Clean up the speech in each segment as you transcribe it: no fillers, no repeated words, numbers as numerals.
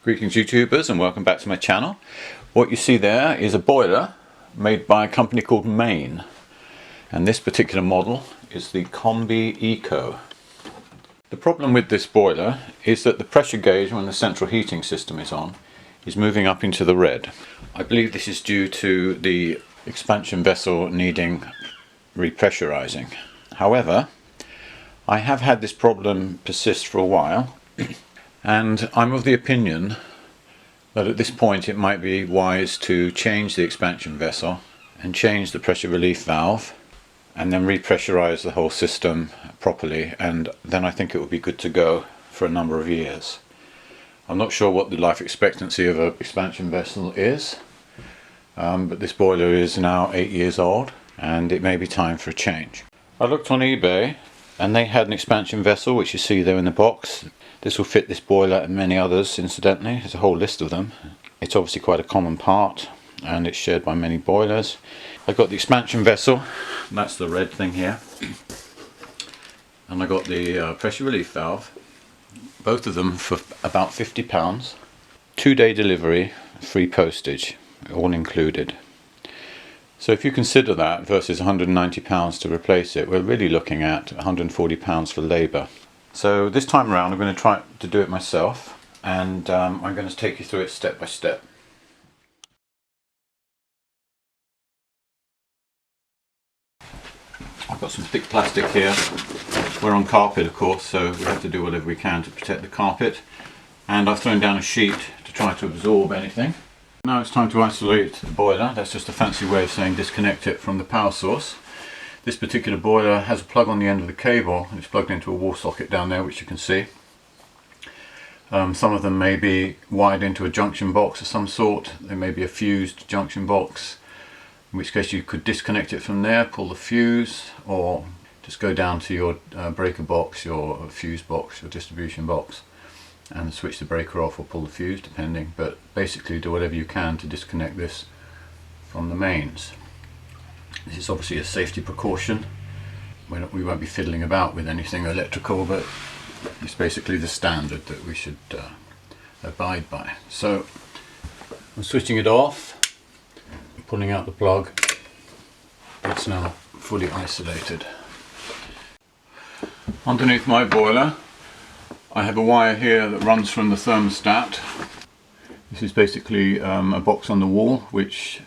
Greetings YouTubers and welcome back to my channel. What you see there is a boiler made by a company called Maine, and this particular model is the Combi Eco. The problem with this boiler is that the pressure gauge when the central heating system is on is moving up into the red. I believe this is due to the expansion vessel needing repressurizing. However, I have had this problem persist for a while and I'm of the opinion that at this point it might be wise to change the expansion vessel and change the pressure relief valve and then repressurize the whole system properly, and then I think it will be good to go for a number of years. I'm not sure what the life expectancy of an expansion vessel is, but this boiler is now 8 years old and it may be time for a change. I looked on eBay and they had an expansion vessel which you see there in the box. This will fit this boiler and many others, incidentally. There's a whole list of them. It's obviously quite a common part and it's shared by many boilers. I got the expansion vessel, that's the red thing here, and I got the pressure relief valve, both of them for about £50, 2-day delivery, free postage, all included. So if you consider that versus £190 to replace it, we're really looking at £140 for labour. So this time around I'm going to try to do it myself, and I'm going to take you through it step by step. I've got some thick plastic here. We're on carpet of course, so we have to do whatever we can to protect the carpet, and I've thrown down a sheet to try to absorb anything. Now it's time to isolate the boiler. That's just a fancy way of saying disconnect it from the power source. This particular boiler has a plug on the end of the cable. It's plugged into a wall socket down there, which you can see. Some of them may be wired into a junction box of some sort. There may be a fused junction box, in which case you could disconnect it from there, pull the fuse, or just go down to your breaker box, your fuse box, your distribution box, and switch the breaker off or pull the fuse, depending. But basically do whatever you can to disconnect this from the mains. This is obviously a safety precaution. We won't be fiddling about with anything electrical, but it's basically the standard that we should abide by. So I'm switching it off, pulling out the plug. It's now fully isolated. Underneath my boiler I have a wire here that runs from the thermostat. This is basically a box on the wall which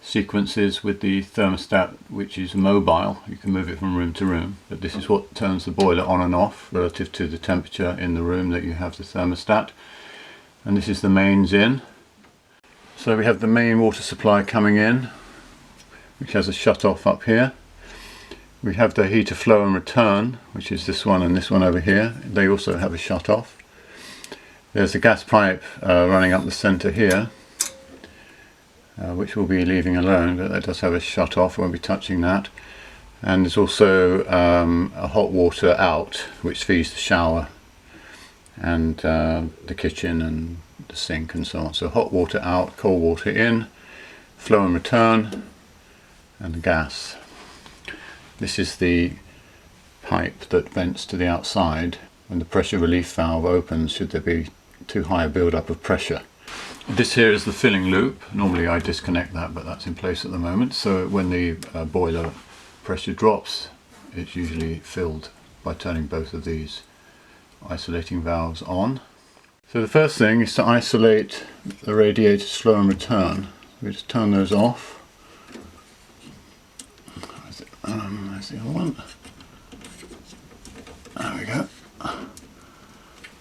sequences with the thermostat, which is mobile. You can move it from room to room, but this is what turns the boiler on and off relative to the temperature in the room that you have the thermostat. And this is the mains in. So we have the main water supply coming in, which has a shut off up here. We have the heater flow and return, which is this one and this one over here. They also have a shut off. There's a gas pipe running up the centre here, which we'll be leaving alone, but that does have a shut off. Won't be touching that. And there's also a hot water out which feeds the shower and the kitchen and the sink and so on. So hot water out, cold water in, flow and return, and the gas. This is the pipe that vents to the outside when the pressure relief valve opens should there be too high a build-up of pressure. This here is the filling loop. Normally I disconnect that, but that's in place at the moment, so when the boiler pressure drops it's usually filled by turning both of these isolating valves on. So the first thing is to isolate the radiator's flow and return. We just turn those off. There's the other one. There we go.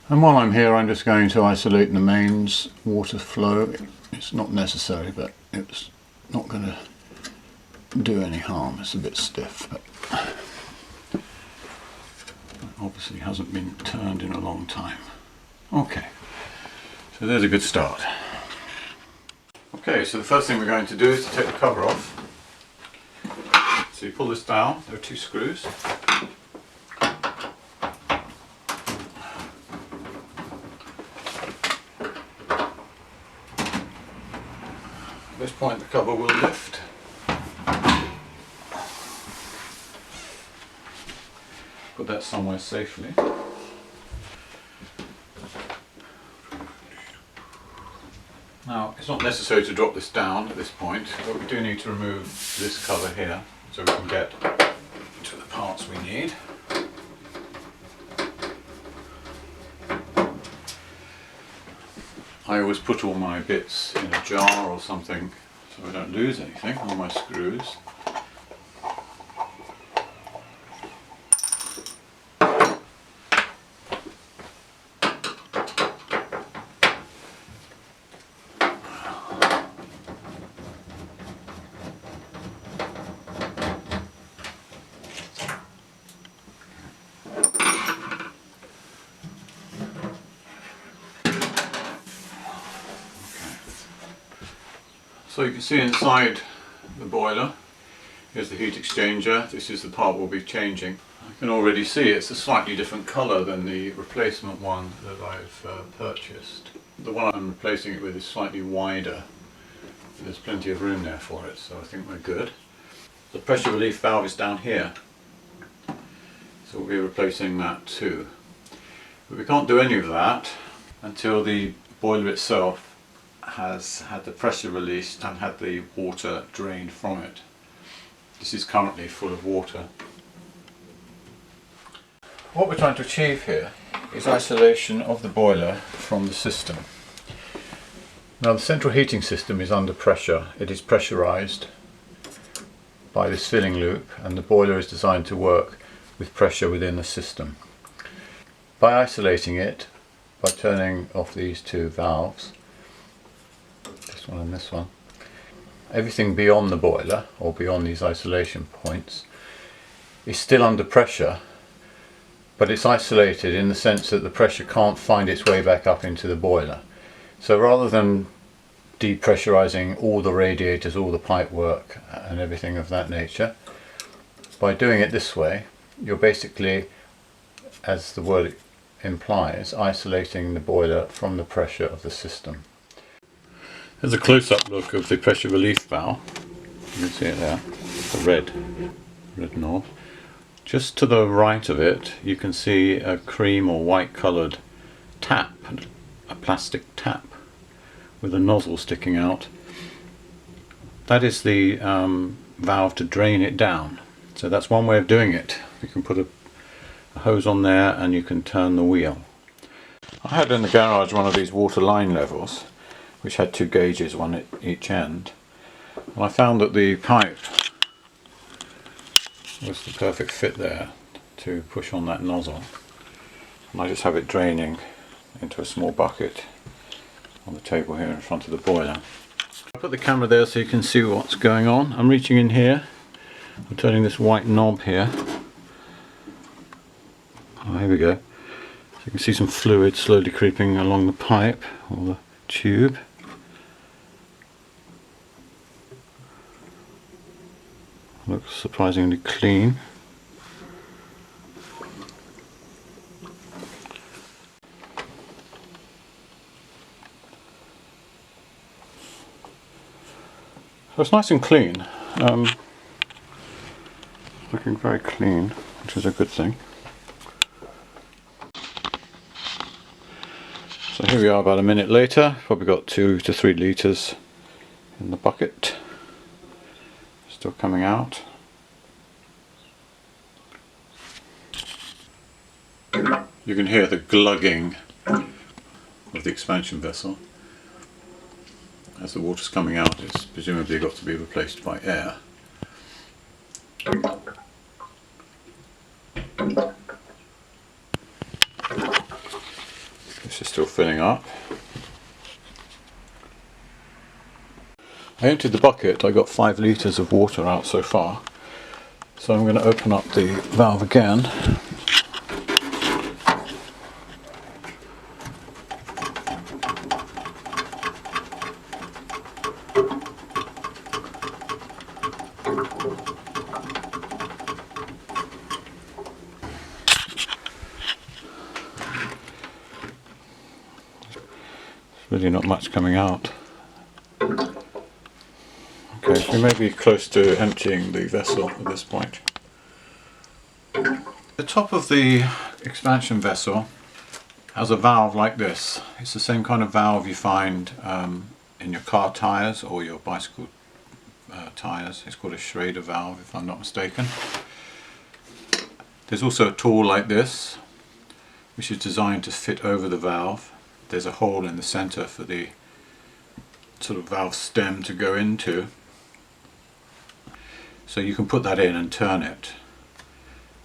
And while I'm here I'm just going to isolate the mains water flow. It's not necessary, but it's not going to do any harm. It's a bit stiff, but obviously hasn't been turned in a long time. Okay, so there's a good start. Okay, so the first thing we're going to do is to take the cover off. So you pull this down, there are 2 screws. At this point the cover will lift. Put that somewhere safely. Now, it's not necessary to drop this down at this point, but we do need to remove this cover here so we can get to the parts we need. I always put all my bits in a jar or something so I don't lose anything, all my screws. So you can see inside the boiler, here's the heat exchanger. This is the part we'll be changing. I can already see it's a slightly different colour than the replacement one that I've purchased. The one I'm replacing it with is slightly wider. There's plenty of room there for it, so I think we're good. The pressure relief valve is down here, so we'll be replacing that too. But we can't do any of that until the boiler itself has had the pressure released and had the water drained from it. This is currently full of water. What we're trying to achieve here is isolation of the boiler from the system. Now the central heating system is under pressure. It is pressurized by this filling loop, and the boiler is designed to work with pressure within the system. By isolating it, by turning off these two valves, this one and this one, everything beyond the boiler or beyond these isolation points is still under pressure, but it's isolated in the sense that the pressure can't find its way back up into the boiler. So rather than depressurizing all the radiators, all the pipe work and everything of that nature, by doing it this way you're basically, as the word implies, isolating the boiler from the pressure of the system. There's a close-up look of the pressure relief valve. You can see it there, the red knob. Just to the right of it you can see a cream or white coloured tap, a plastic tap with a nozzle sticking out. That is the valve to drain it down. So that's one way of doing it. You can put a hose on there and you can turn the wheel. I had in the garage one of these water line levels which had two gauges, one at each end, and I found that the pipe was the perfect fit there to push on that nozzle, and I just have it draining into a small bucket on the table here in front of the boiler. I put the camera there so you can see what's going on. I'm reaching in here, I'm turning this white knob here. Oh, here we go. So you can see some fluid slowly creeping along the pipe or the tube. Looks surprisingly clean. So it's nice and clean. Looking very clean, which is a good thing. So here we are about a minute later. Probably got 2 to 3 litres in the bucket. Still coming out. You can hear the glugging of the expansion vessel. As the water's coming out, it's presumably got to be replaced by air. This is still filling up. I emptied the bucket. I got 5 litres of water out so far, so I'm going to open up the valve again. There's really not much coming out. Okay, we may be close to emptying the vessel at this point. The top of the expansion vessel has a valve like this. It's the same kind of valve you find in your car tyres or your bicycle tyres. It's called a Schrader valve, if I'm not mistaken. There's also a tool like this, which is designed to fit over the valve. There's a hole in the centre for the sort of valve stem to go into. So you can put that in and turn it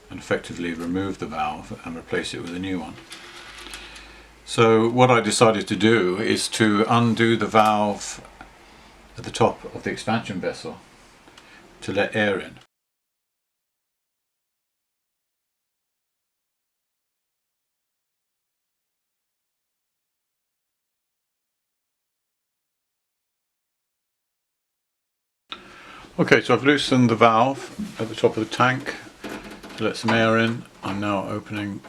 and effectively remove the valve and replace it with a new one. So what I decided to do is to undo the valve at the top of the expansion vessel to let air in. Okay, so I've loosened the valve at the top of the tank to let some air in. I'm now opening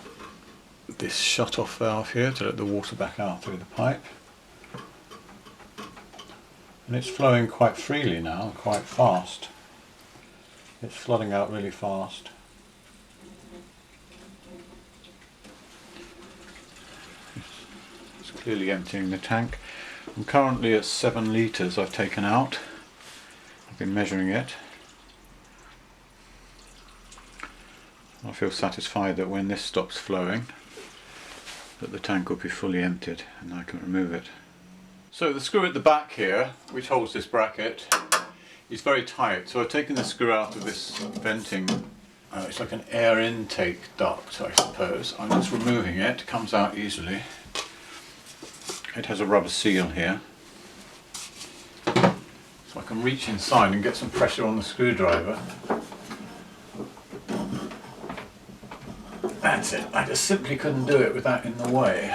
this shut-off valve here to let the water back out through the pipe. And it's flowing quite freely now, quite fast. It's flooding out really fast. It's clearly emptying the tank. I'm currently at 7 litres I've taken out. I've been measuring it. I feel satisfied that when this stops flowing, that the tank will be fully emptied and I can remove it. So the screw at the back here, which holds this bracket, is very tight. So I've taken the screw out of this venting. It's like an air intake duct, I suppose. I'm just removing it. It comes out easily. It has a rubber seal here. So I can reach inside and get some pressure on the screwdriver. That's it. I just simply couldn't do it with that in the way.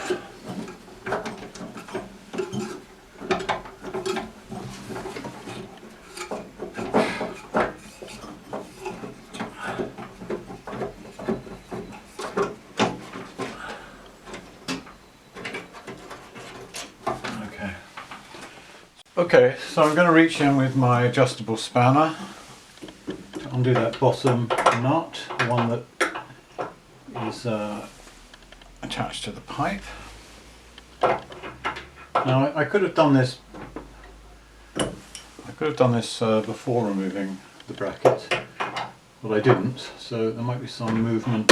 Okay, so I'm going to reach in with my adjustable spanner to undo that bottom knot, the one that is attached to the pipe. Now I could have done this. Before removing the bracket, but I didn't. So there might be some movement.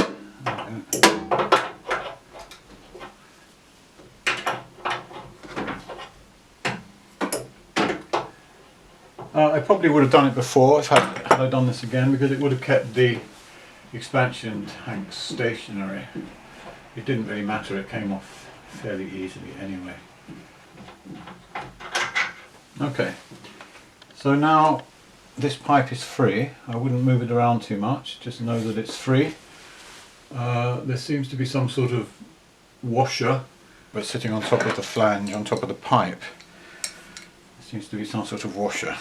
I probably would have done it before if had I done this again, because it would have kept the expansion tank stationary. It didn't really matter, it came off fairly easily anyway. Okay, so now this pipe is free. I wouldn't move it around too much, just know that it's free. There seems to be some sort of washer, but sitting on top of the flange, on top of the pipe. There seems to be some sort of washer.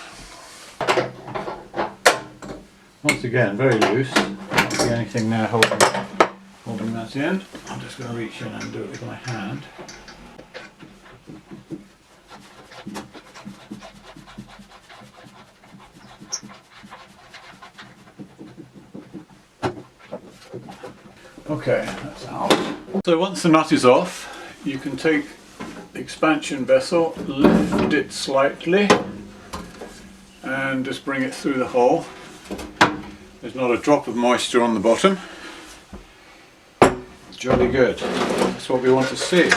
Once again, very loose. Can't see anything there holding that in. I'm just going to reach in and do it with my hand. Okay, that's out. So once the nut is off, you can take the expansion vessel, lift it slightly, and just bring it through the hole. There's not a drop of moisture on the bottom. Jolly good. That's what we want to see.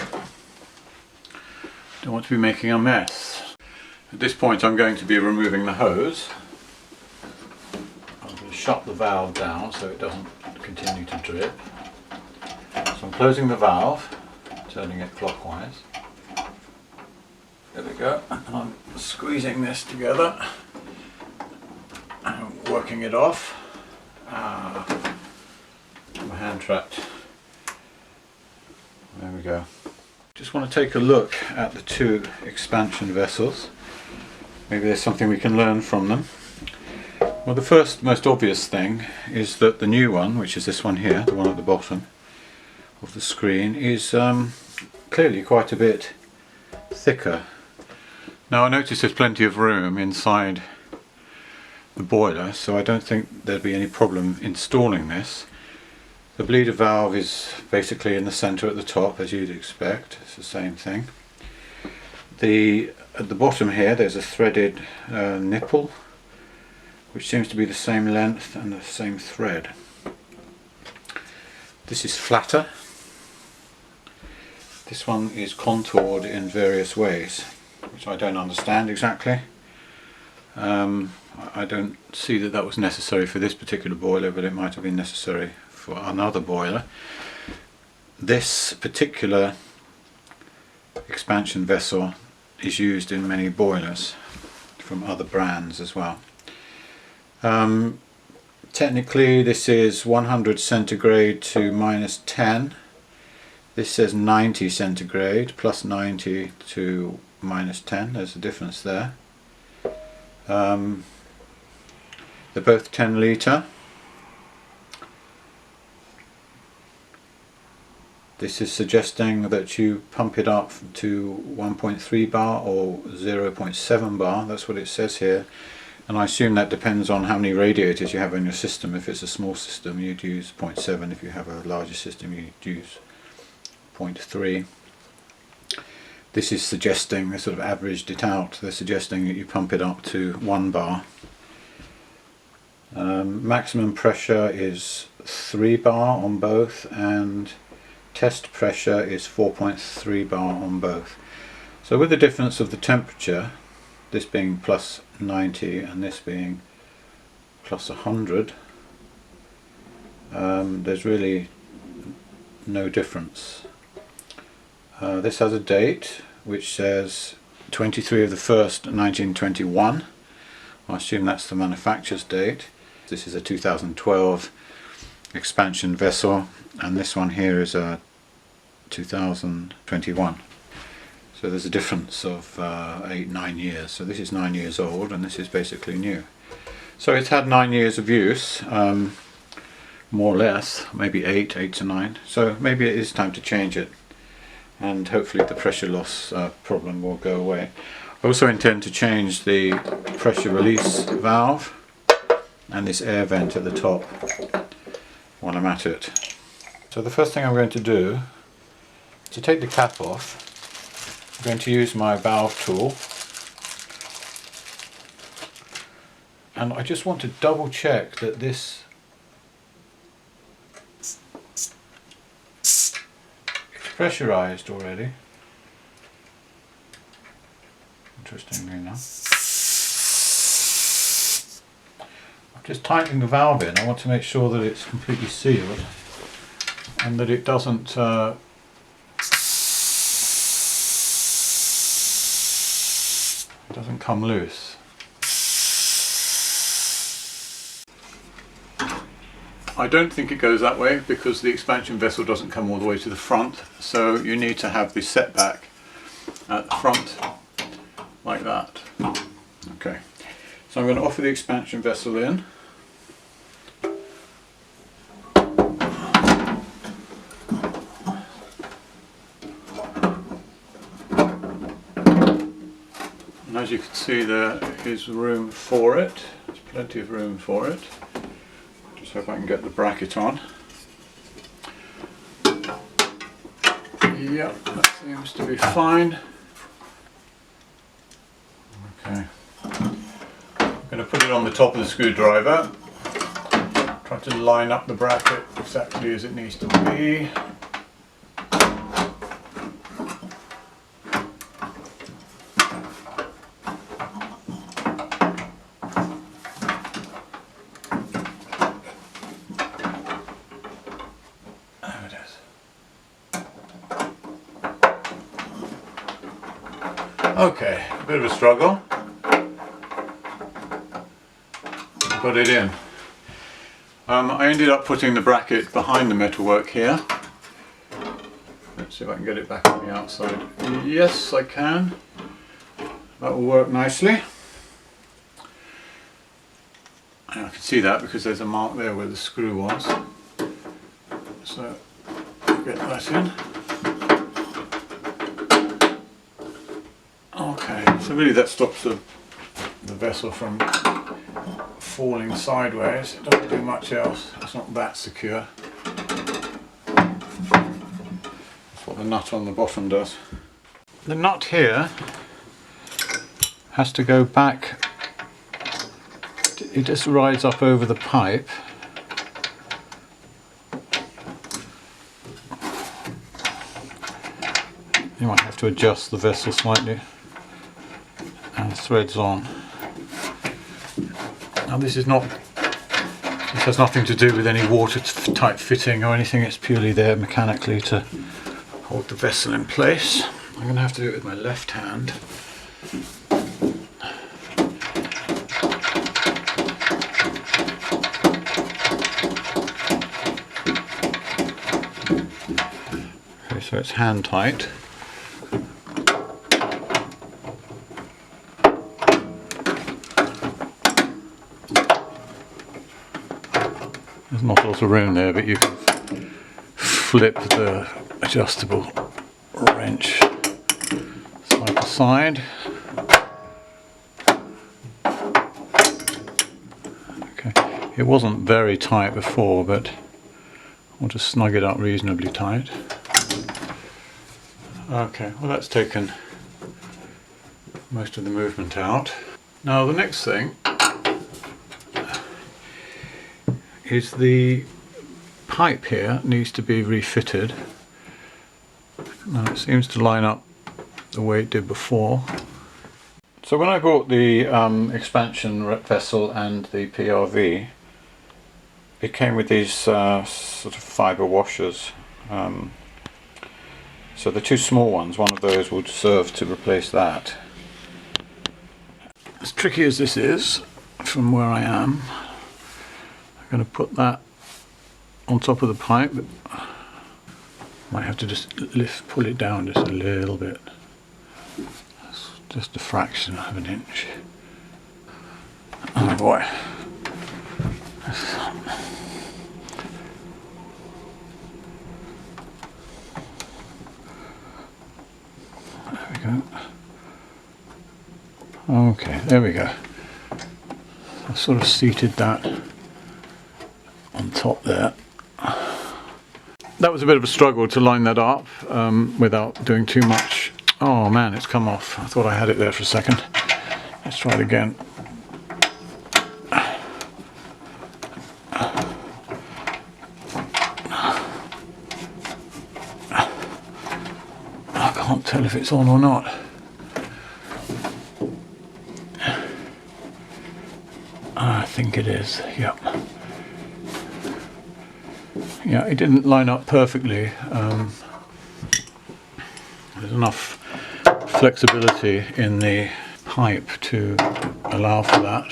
Don't want to be making a mess. At this point I'm going to be removing the hose. I'm going to shut the valve down so it doesn't continue to drip. So I'm closing the valve, turning it clockwise. There we go. And I'm squeezing this together and working it off. My hand trapped. There we go. Just want to take a look at the two expansion vessels. Maybe there's something we can learn from them. Well, the first most obvious thing is that the new one, which is this one here, the one at the bottom of the screen, is clearly quite a bit thicker. Now I notice there's plenty of room inside the boiler, so I don't think there'd be any problem installing this. The bleeder valve is basically in the centre at the top, as you'd expect. It's the same thing. At the bottom here there's a threaded nipple, which seems to be the same length and the same thread. This is flatter. This one is contoured in various ways, which I don't understand exactly. I don't see that that was necessary for this particular boiler, but it might have been necessary for another boiler. This particular expansion vessel is used in many boilers from other brands as well. Technically this is 100 centigrade to -10. This says 90 centigrade, plus 90 to -10. There's a difference there. They're both 10 litre. This is suggesting that you pump it up to 1.3 bar or 0.7 bar. That's what it says here. And I assume that depends on how many radiators you have in your system. If it's a small system, you'd use 0.7. If you have a larger system, you'd use 0.3. This is suggesting, they sort of averaged it out, they're suggesting that you pump it up to 1 bar. Maximum pressure is 3 bar on both, and test pressure is 4.3 bar on both. So with the difference of the temperature, this being plus 90 and this being plus 100, there's really no difference. This has a date which says 23 of the 1st 1921. I assume that's the manufacturer's date. This is a 2012 expansion vessel, and this one here is a 2021. So there's a difference of 8-9 years. So this is 9 years old and this is basically new. So it's had 9 years of use, more or less, maybe 8 to 9. So maybe it is time to change it, and hopefully the pressure loss problem will go away. I also intend to change the pressure release valve and this air vent at the top while I'm at it. So the first thing I'm going to do is to take the cap off. I'm going to use my valve tool, and I just want to double check that this is pressurized already. Interestingly enough. I'm just tightening the valve in. I want to make sure that it's completely sealed and that it doesn't come loose. I don't think it goes that way because the expansion vessel doesn't come all the way to the front, so you need to have the setback at the front like that. Okay, so I'm going to offer the expansion vessel in. And as you can see, there is room for it. There's plenty of room for it. Just hope I can get the bracket on. Yep, that seems to be fine. Okay, I'm going to put it on the top of the screwdriver. Try to line up the bracket exactly as it needs to be. Okay, a bit of a struggle. Got it in. I ended up putting the bracket behind the metalwork here. Let's see if I can get it back on the outside. Yes, I can. That will work nicely. And I can see that because there's a mark there where the screw was. So, get that in. Okay, so really that stops the vessel from falling sideways. It doesn't do much else. It's not that secure. That's what the nut on the bottom does. The nut here has to go back. It just rides up over the pipe. You might have to adjust the vessel slightly, and threads on. Now this has nothing to do with any watertight fitting or anything, it's purely there mechanically to hold the vessel in place. I'm going to have to do it with my left hand. Okay, so it's hand tight. There's not a lot of room there, but you can flip the adjustable wrench side to side. Okay, it wasn't very tight before, but I'll just snug it up reasonably tight. Okay, well that's taken most of the movement out. Now the next thing is the pipe here needs to be refitted. Now it seems to line up the way it did before. So when I bought the expansion vessel and the PRV, it came with these sort of fibre washers. So the two small ones, one of those would serve to replace that. As tricky as this is, from where I am, I'm going to put that on top of the pipe, but might have to just pull it down just a little bit. That's just a fraction of an inch. Oh boy. There we go. Okay, there we go. I sort of seated that on top there. That was a bit of a struggle to line that up without doing too much. Oh man, it's come off. I thought I had it there for a second. Let's try it again. I can't tell if it's on or not. I think it is, yep. Yeah, it didn't line up perfectly. There's enough flexibility in the pipe to allow for that.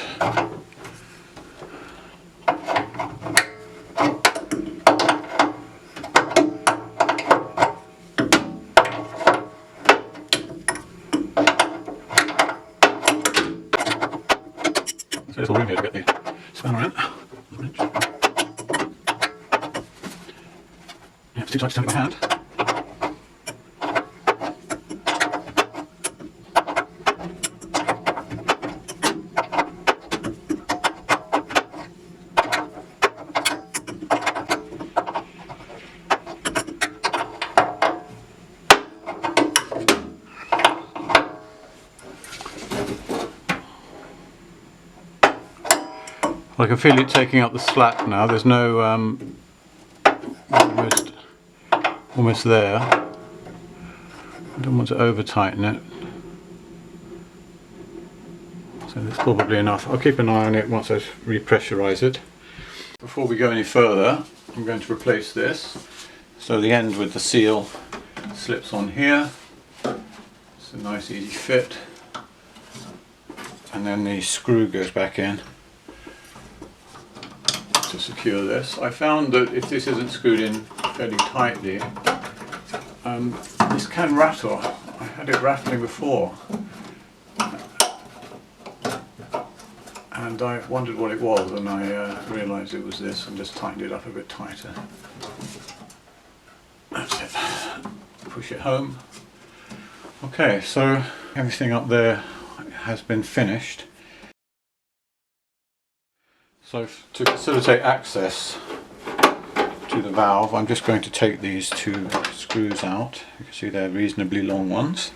So there's all room here to get the spanner in. Yeah, it's too tight to turn it by hand. I can feel it taking up the slack now. There's no almost there. I don't want to over tighten it. So that's probably enough. I'll keep an eye on it once I repressurize it. Before we go any further, I'm going to replace this. So the end with the seal slips on here. It's a nice easy fit. And then the screw goes back in to secure this. I found that if this isn't screwed in fairly tightly, this can rattle. I had it rattling before, and I wondered what it was, and I realised it was this, and just tightened it up a bit tighter. That's it. Push it home. Okay, so everything up there has been finished. So to facilitate access to the valve, I'm just going to take these two screws out. You can see they're reasonably long ones.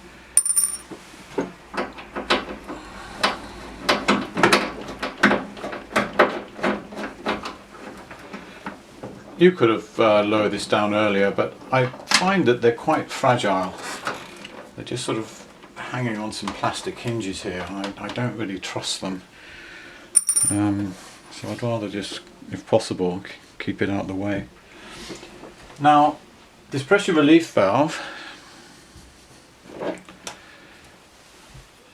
You could have lowered this down earlier, but I find that they're quite fragile. They're just sort of hanging on some plastic hinges here. I don't really trust them. So I'd rather just, if possible, keep it out of the way. Now, this pressure relief valve,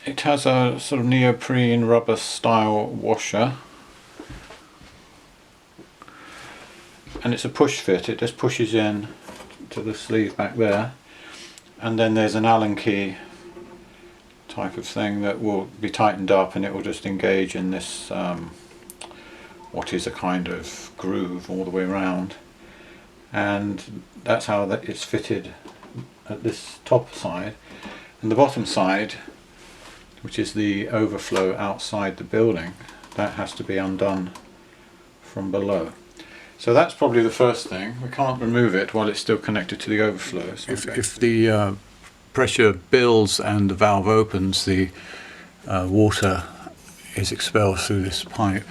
it has a sort of neoprene rubber style washer, and it's a push fit. It just pushes in to the sleeve back there, and then there's an Allen key type of thing that will be tightened up, and it will just engage in this what is a kind of groove all the way around, and that's how it's fitted at this top side. And the bottom side, which is the overflow outside the building, that has to be undone from below. So that's probably the first thing. We can't remove it while it's still connected to the overflow. So if the pressure builds and the valve opens, the water is expelled through this pipe.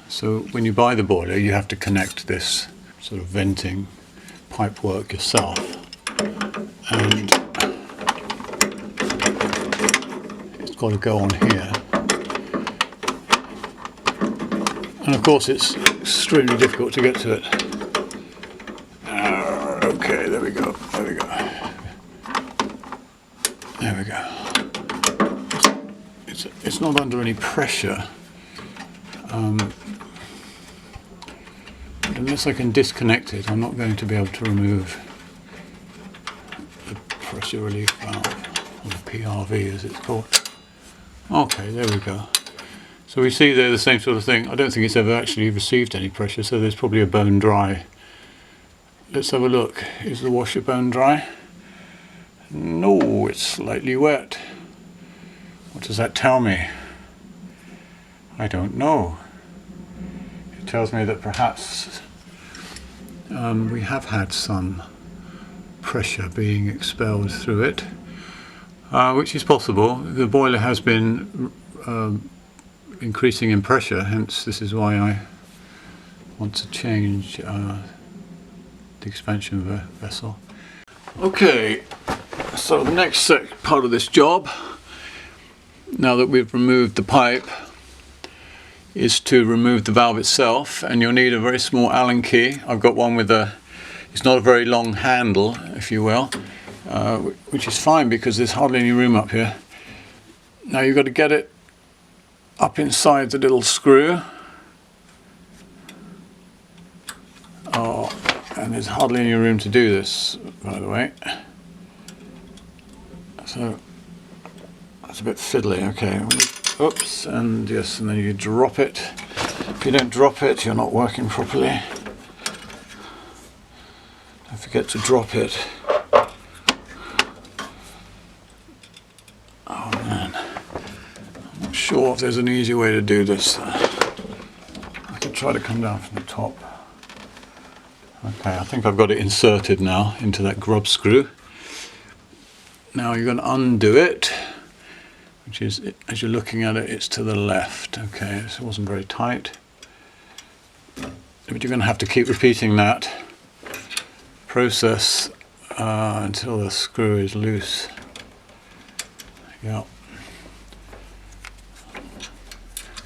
So when you buy the boiler, you have to connect this sort of venting pipework yourself, and it's got to go on here. And of course it's extremely difficult to get to it. Okay, there we go, there we go. There we go. It's not under any pressure. But unless I can disconnect it, I'm not going to be able to remove the pressure relief valve, or the PRV as it's called. Okay, there we go. So we see there the same sort of thing. I don't think it's ever actually received any pressure, so there's probably a bone dry. Let's have a look. Is the washer bone dry? No, it's slightly wet. What does that tell me? I don't know. It tells me that perhaps we have had some pressure being expelled through it, which is possible. The boiler has been increasing in pressure, hence this is why I want to change the expansion vessel. Okay, so the next part of this job, now that we've removed the pipe, is to remove the valve itself, and you'll need a very small Allen key. I've got one with it's not a very long handle, if you will, which is fine because there's hardly any room up here. Now you've got to get it up inside the little screw. Oh, and there's hardly any room to do this, by the way. So that's a bit fiddly. Okay. Oops, and yes, and then you drop it. If you don't drop it, you're not working properly. Don't forget to drop it. Oh man, I'm not sure if there's an easy way to do this. I could try to come down from the top. Okay, I think I've got it inserted now into that grub screw. Now you're going to undo it, which is, as you're looking at it, it's to the left. Okay, so it wasn't very tight. But you're going to have to keep repeating that process until the screw is loose. Yeah.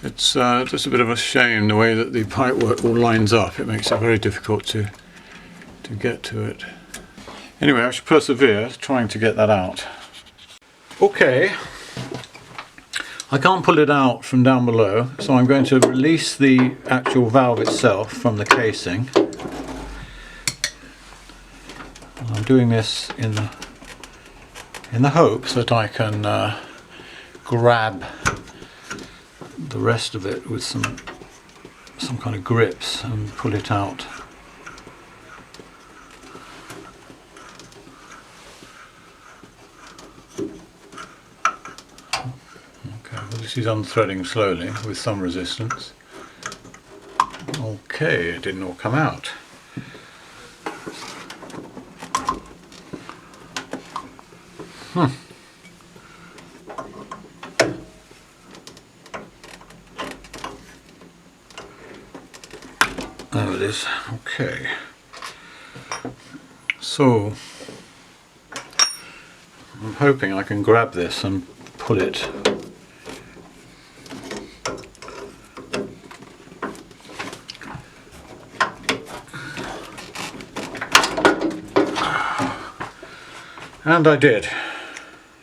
It's just a bit of a shame the way that the pipework all lines up. It makes it very difficult to get to it. Anyway, I should persevere trying to get that out. Okay. I can't pull it out from down below, so I'm going to release the actual valve itself from the casing. And I'm doing this in the hopes that I can grab the rest of it with some kind of grips and pull it out. This is unthreading slowly with some resistance. Okay, it didn't all come out. There it is. Okay. So I'm hoping I can grab this and pull it. And I did.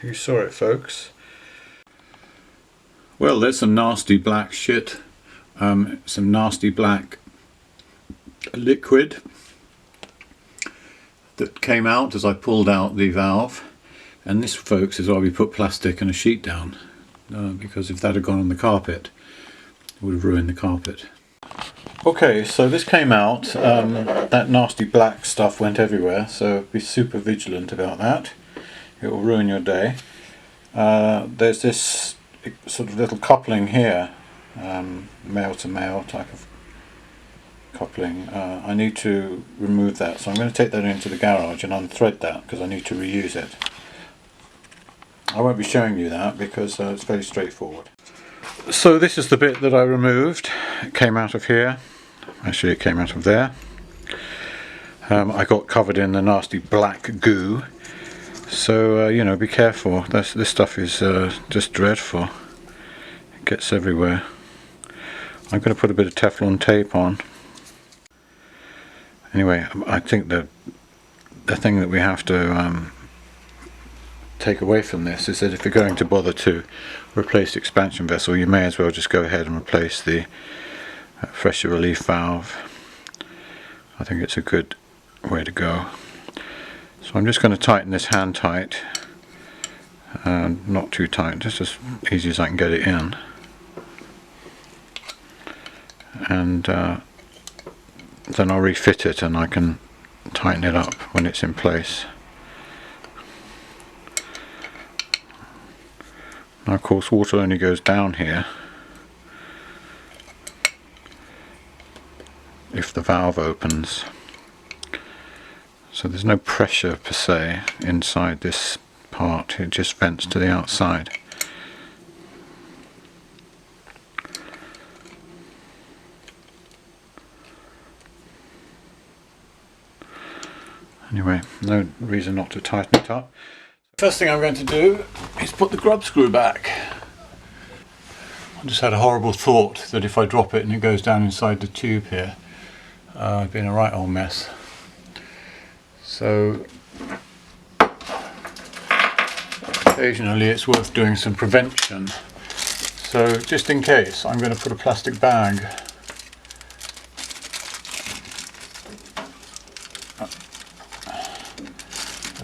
You saw it, folks. Well, there's some nasty black shit. Some nasty black liquid that came out as I pulled out the valve. And this, folks, is why we put plastic and a sheet down. Because if that had gone on the carpet, it would have ruined the carpet. Okay, so this came out. That nasty black stuff went everywhere, so be super vigilant about that. It will ruin your day. There's this sort of little coupling here, male to male type of coupling. I need to remove that, so I'm going to take that into the garage and unthread that because I need to reuse it. I won't be showing you that because it's very straightforward. So this is the bit that I removed. It came out of here. Actually, it came out of there. I got covered in the nasty black goo. So you know, be careful. This stuff is just dreadful. It gets everywhere. I'm going to put a bit of Teflon tape on. Anyway, I think that the thing that we have to take away from this is that if you're going to bother to replace the expansion vessel, you may as well just go ahead and replace the pressure relief valve. I think it's a good way to go. So I'm just going to tighten this hand tight, not too tight, just as easy as I can get it in, and then I'll refit it and I can tighten it up when it's in place. Now of course water only goes down here if the valve opens. So there's no pressure per se inside this part, it just vents to the outside. Anyway, no reason not to tighten it up. First thing I'm going to do is put the grub screw back. I just had a horrible thought that if I drop it and it goes down inside the tube here, I'd be in a right old mess. So occasionally it's worth doing some prevention. So just in case, I'm going to put a plastic bag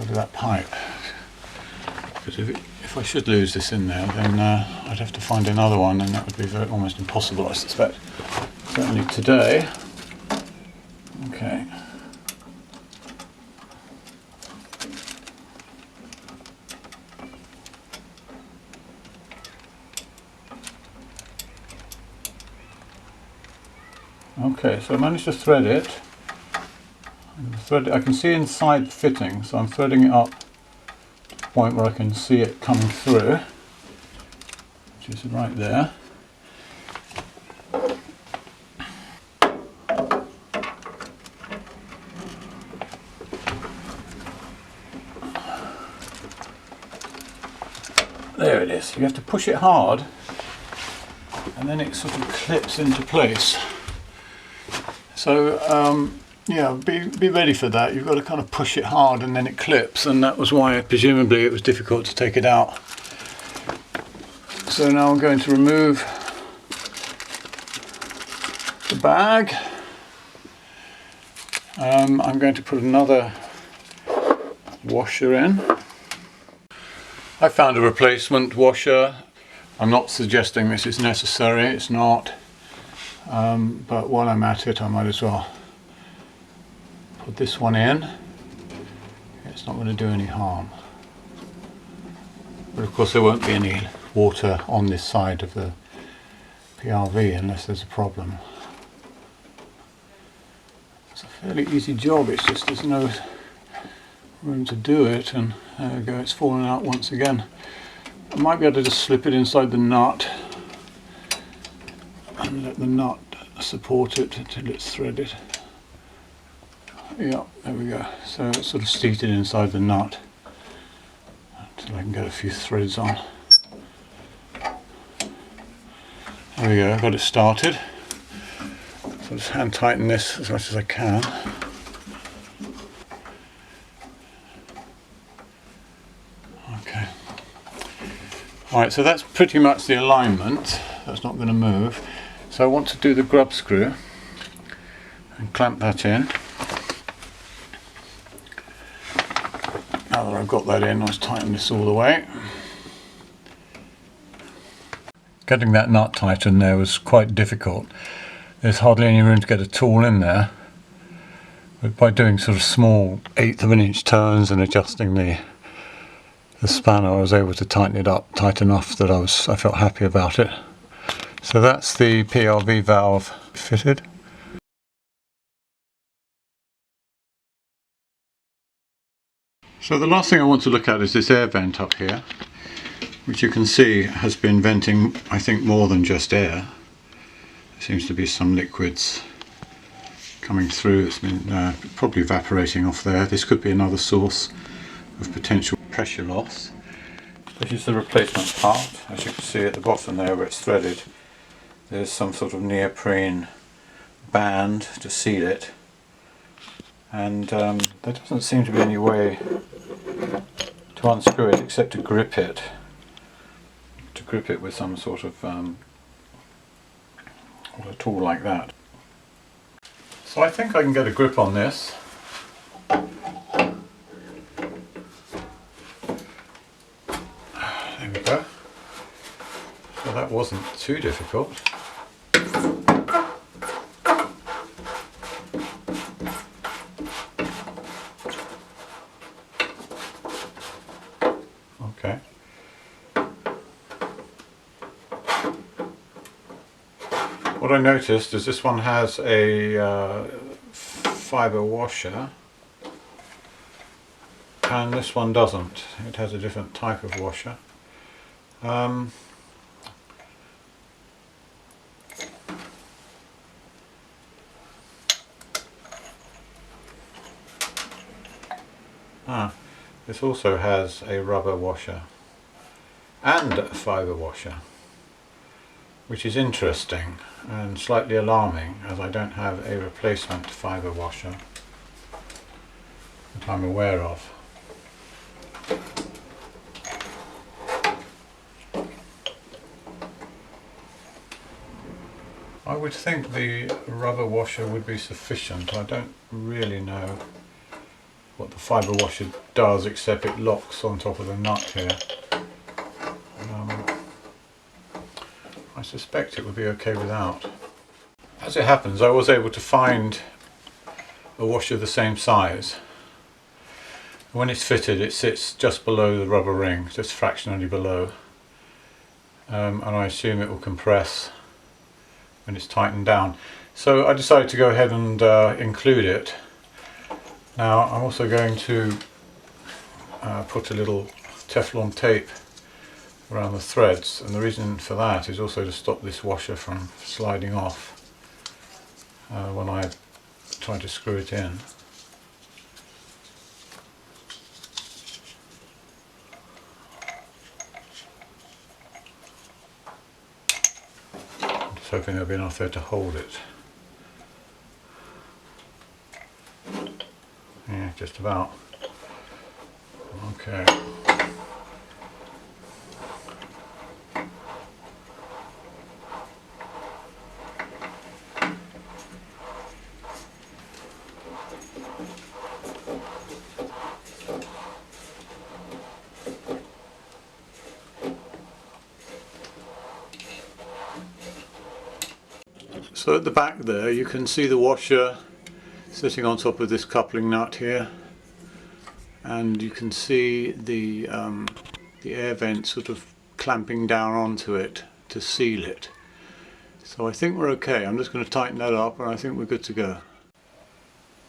over that pipe, because if I should lose this in there, then I'd have to find another one, and that would be almost impossible, I suspect. Certainly today. Okay. Okay, so I managed to thread it. I can see inside the fitting, so I'm threading it up to the point where I can see it coming through, which is right there. There it is. You have to push it hard and then it sort of clips into place. So yeah, be ready for that. You've got to kind of push it hard and then it clips, and that was why presumably it was difficult to take it out. So now I'm going to remove the bag. I'm going to put another washer in. I found a replacement washer. I'm not suggesting this is necessary, it's not. But while I'm at it, I might as well put this one in. It's not going to do any harm. But of course there won't be any water on this side of the PRV unless there's a problem. It's a fairly easy job, it's just there's no room to do it, and there we go, it's fallen out once again. I might be able to just slip it inside the nut and let the nut support it until it's threaded. Yeah, there we go. So it's sort of seated inside the nut until I can get a few threads on. There we go, I've got it started. So I'll just hand tighten this as much as I can. Okay. Alright, so that's pretty much the alignment. That's not going to move. So I want to do the grub screw and clamp that in. Now that I've got that in, let's tighten this all the way. Getting that nut tightened there was quite difficult. There's hardly any room to get a tool in there. But by doing sort of small 1/8 of an inch turns and adjusting the spanner, I was able to tighten it up tight enough that I felt happy about it. So that's the PRV valve fitted. So the last thing I want to look at is this air vent up here, which you can see has been venting, I think, more than just air. There seems to be some liquids coming through. It's been probably evaporating off there. This could be another source of potential pressure loss. This is the replacement part. As you can see at the bottom there where it's threaded, there's some sort of neoprene band to seal it, and there doesn't seem to be any way to unscrew it except to grip it. To grip it with some sort of a tool like that. So I think I can get a grip on this. There we go. So that wasn't too difficult. Okay. What I noticed is this one has a fibre washer and this one doesn't. It has a different type of washer. This also has a rubber washer and a fibre washer, which is interesting and slightly alarming, as I don't have a replacement fibre washer that I'm aware of. I would think the rubber washer would be sufficient. I don't really know what the fibre washer does, except it locks on top of the nut here. I suspect it would be okay without. As it happens, I was able to find a washer the same size. When it's fitted, it sits just below the rubber ring, just fractionally below, and I assume it will compress when it's tightened down. So I decided to go ahead and include it. Now I'm also going to put a little Teflon tape around the threads, and the reason for that is also to stop this washer from sliding off when I try to screw it in. I'm just hoping there'll be enough there to hold it. Yeah, just about. Okay. So at the back there you can see the washer sitting on top of this coupling nut here, and you can see the air vent sort of clamping down onto it to seal it. So I think we're okay. I'm just going to tighten that up and I think we're good to go.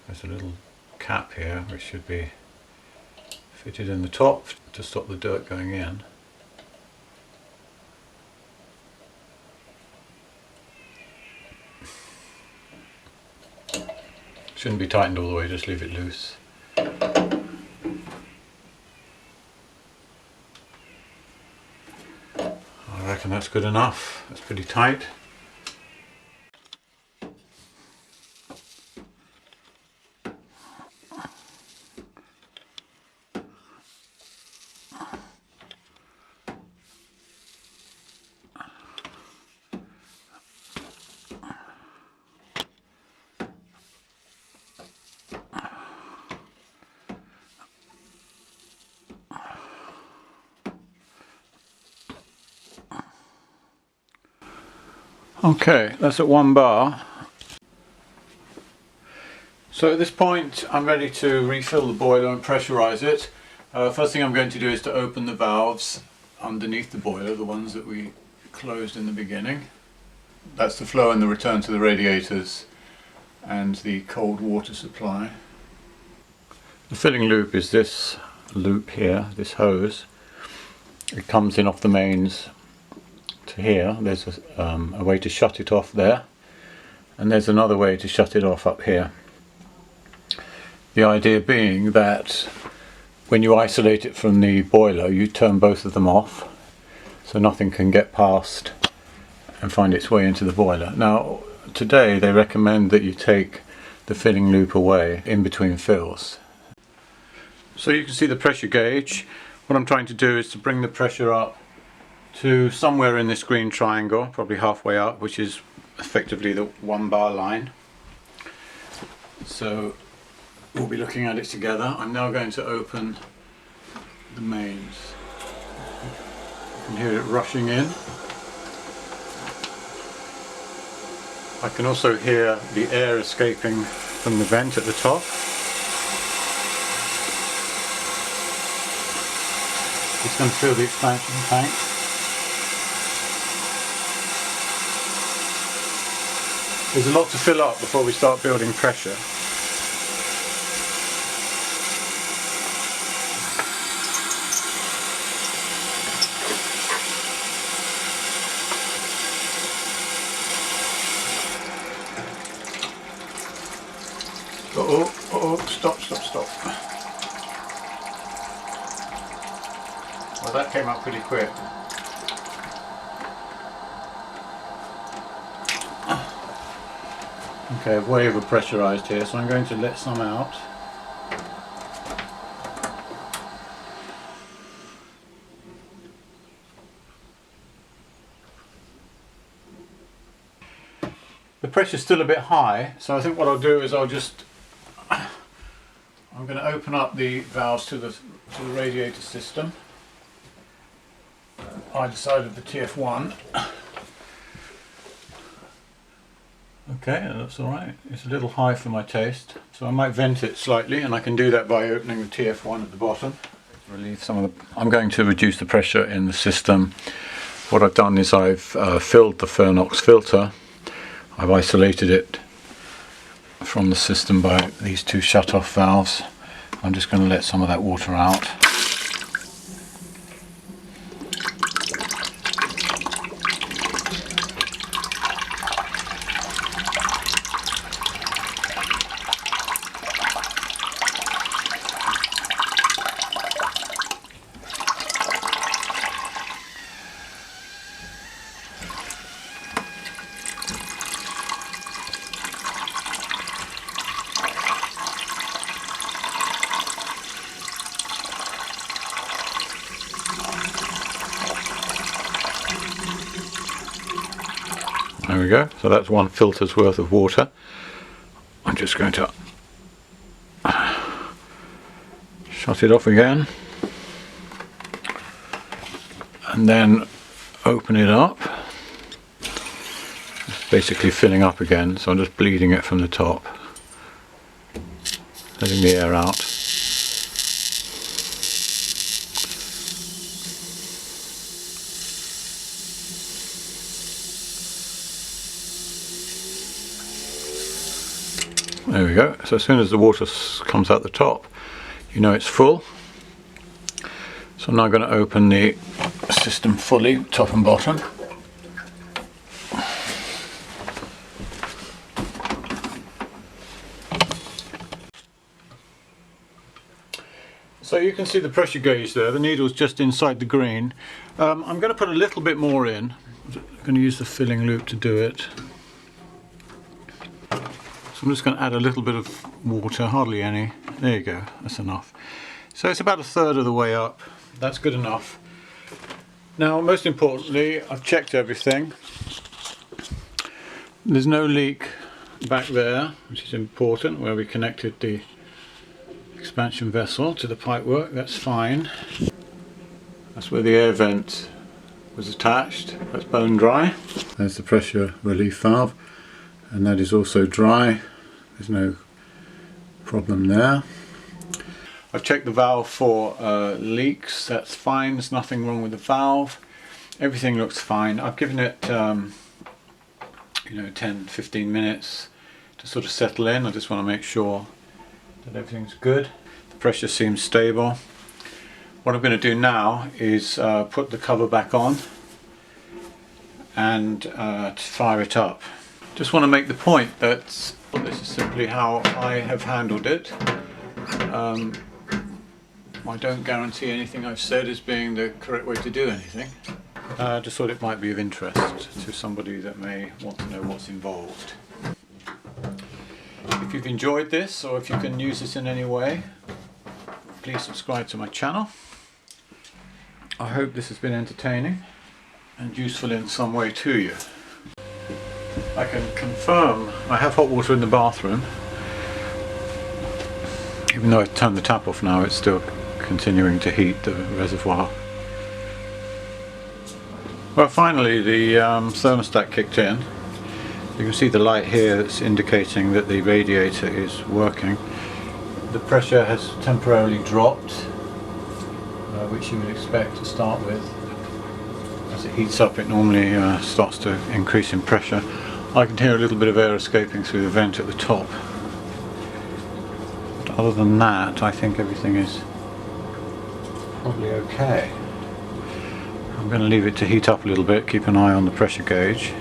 There's a little cap here which should be fitted in the top to stop the dirt going in. Shouldn't be tightened all the way, just leave it loose. I reckon that's good enough. That's pretty tight. Okay, that's at 1 bar. So at this point I'm ready to refill the boiler and pressurize it. First thing I'm going to do is to open the valves underneath the boiler, the ones that we closed in the beginning. That's the flow and the return to the radiators and the cold water supply. The filling loop is this loop here, this hose. It comes in off the mains to here. There's a way to shut it off there, and there's another way to shut it off up here. The idea being that when you isolate it from the boiler, you turn both of them off so nothing can get past and find its way into the boiler. Now today they recommend that you take the filling loop away in between fills. So you can see the pressure gauge. What I'm trying to do is to bring the pressure up to somewhere in this green triangle, probably halfway up, which is effectively the 1 bar line. So we'll be looking at it together. I'm now going to open the mains. You can hear it rushing in. I can also hear the air escaping from the vent at the top. It's going to fill the expansion tank. There's a lot to fill up before we start building pressure. Stop. Well, that came up pretty quick. Okay, I've way over pressurized here, so I'm going to let some out. The pressure's still a bit high, so I think what I'll do is I'm going to open up the valves to the radiator system, either side of the TF1. Okay, that's alright. It's a little high for my taste, so I might vent it slightly, and I can do that by opening the TF1 at the bottom. Relieve some of the... I'm going to reduce the pressure in the system. What I've done is I've filled the Fernox filter. I've isolated it from the system by these 2 shut-off valves. I'm just going to let some of that water out. There we go, so that's 1 filter's worth of water. I'm just going to shut it off again and then open it up. It's basically filling up again, so I'm just bleeding it from the top, letting the air out. There we go. So as soon as the water comes out the top, you know it's full. So I'm now going to open the system fully, top and bottom. So you can see the pressure gauge there, the needle's just inside the green. I'm going to put a little bit more in. I'm going to use the filling loop to do it. So I'm just going to add a little bit of water, hardly any. There you go, that's enough. So it's about a third of the way up. That's good enough. Now, most importantly, I've checked everything. There's no leak back there, which is important, where we connected the expansion vessel to the pipework. That's fine. That's where the air vent was attached. That's bone dry. There's the pressure relief valve, and that is also dry. There's no problem there. I've checked the valve for leaks. That's fine. There's nothing wrong with the valve. Everything looks fine. I've given it you know, 10-15 minutes to sort of settle in. I just want to make sure that everything's good. The pressure seems stable. What I'm going to do now is put the cover back on and fire it up. Just want to make the point that this is simply how I have handled it. I don't guarantee anything I've said as being the correct way to do anything. Just thought it might be of interest to somebody that may want to know what's involved. If you've enjoyed this, or if you can use this in any way, please subscribe to my channel. I hope this has been entertaining and useful in some way to you. I can confirm I have hot water in the bathroom. Even though I've turned the tap off now, it's still continuing to heat the reservoir. Well, finally the thermostat kicked in. You can see the light here that's indicating that the radiator is working. The pressure has temporarily dropped, which you would expect to start with. As it heats up, it normally starts to increase in pressure. I can hear a little bit of air escaping through the vent at the top. But other than that, I think everything is probably okay. I'm going to leave it to heat up a little bit, keep an eye on the pressure gauge.